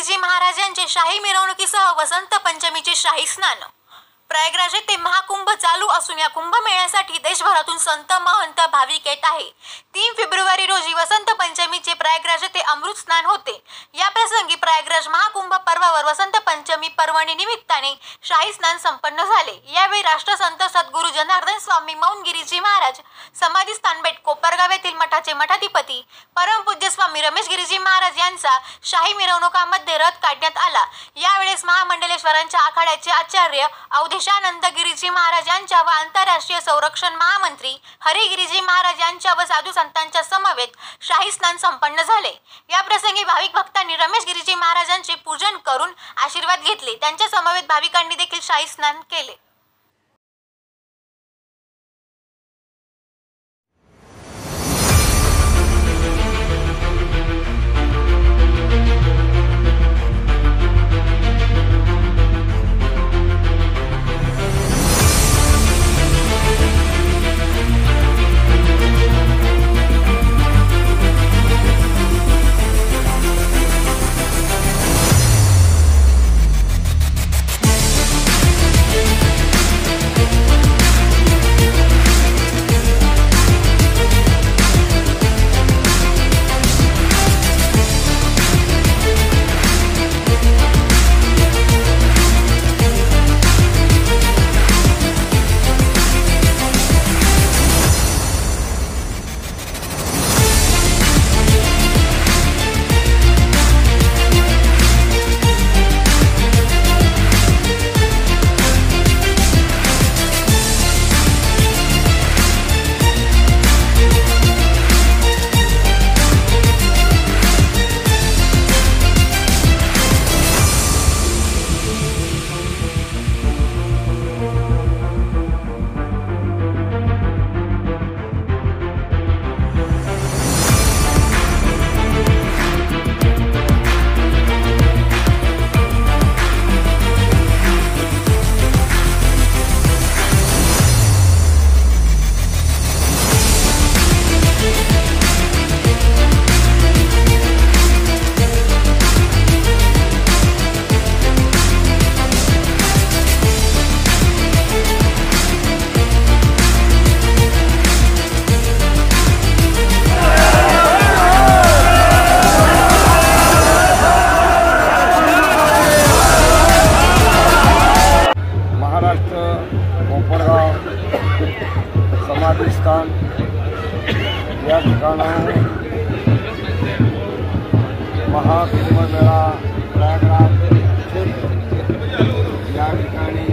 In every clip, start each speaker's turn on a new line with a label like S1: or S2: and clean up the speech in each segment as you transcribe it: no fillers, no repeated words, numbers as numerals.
S1: गिरीजी महाराज यांचे शाही मिरवणुकीसह वसंत पंचमीचे शाही स्नान। प्रयागराज येथे महाकुंभ चालू असून या कुंभमेळ्यासाठी देशभरातून संत महंत भाविक येत आहे। 3 फेब्रुवारी रोजी वसंत पंचमीचे प्रयागराज येथे अमृत स्नान होते। या प्रसंगी प्रयागराज महाकुंभ पर्वावर वसंत पंचमी पर्वणी निमित्ताने शाही स्नान संपन्न झाले। यावेळी राष्ट्रसंत सद्गुरू जनार्दन स्वामी मौन गिरीजी महाराज समाधी स्थान बेट कोपरगाव येथील मठाचे मठाधिपती परमपूज्य स्वामी रमेश गिरीजी महाराज यांचा शाही मिरवणुकामध्ये रथ काढण्यात आला। यावेळेस महामंडलेश्वरांच्या आखाड्याचे आचार्य अवधेशानंद गिरीजी महाराज यांच्या व आंतरराष्ट्रीय संरक्षण महामंत्री हरी गिरीजी महाराज यांच्या व साधू संतांच्या समवेत शाही स्नान संपन्न झाले। या प्रसंगी भाविक भक्तांनी रमेश गिरीजी महाराजांचे पूजन करून आशीर्वाद घेतले। त्यांच्या समवेत भाविकांनी देखील शाही स्नान केले।
S2: समाधी स्थान या ठिकाणाहून महाकुंभमेळा प्रयागराज या ठिकाणी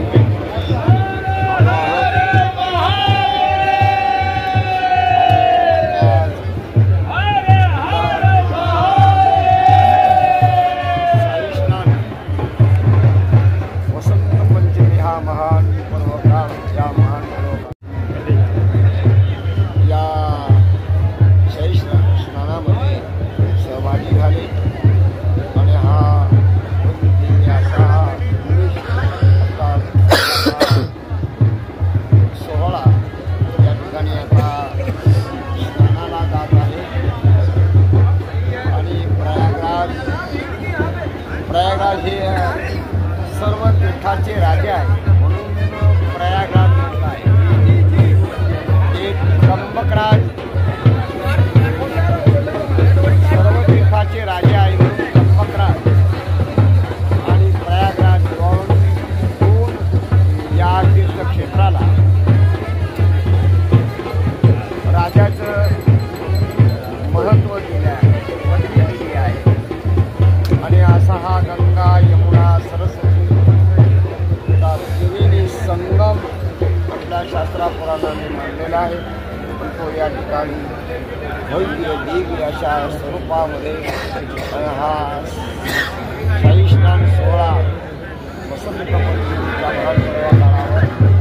S2: वसंत पंचमी हा महान पर्वकाळ या महान स्नानामध्ये सहभागी झाले आणि हा सोहळा या ठिकाणी आता स्नानाला जात आहे आणि प्रयागराज हे सर्व तीर्थाचे राजे आहे म्हणून प्रयागराज म्हटलं आहे। एक त्र्यंबकराज राजे आहे त्र्यंबकराज आणि प्रयागराज दोन या तीर्थक्षेत्राला राजाचं महत्त्व दिले आहे, पदवी दिली आहे आणि असा हा गंगा यमुना सरस्वती त्रिवेणी संगम आपल्या शास्त्रापुराणाने मांडलेला आहे। तो या ठिकाणी भव्य दिव्य अशा स्वरूपामध्ये हा शाही स्नान सोहळा वसंत पंचमीच्या काळावर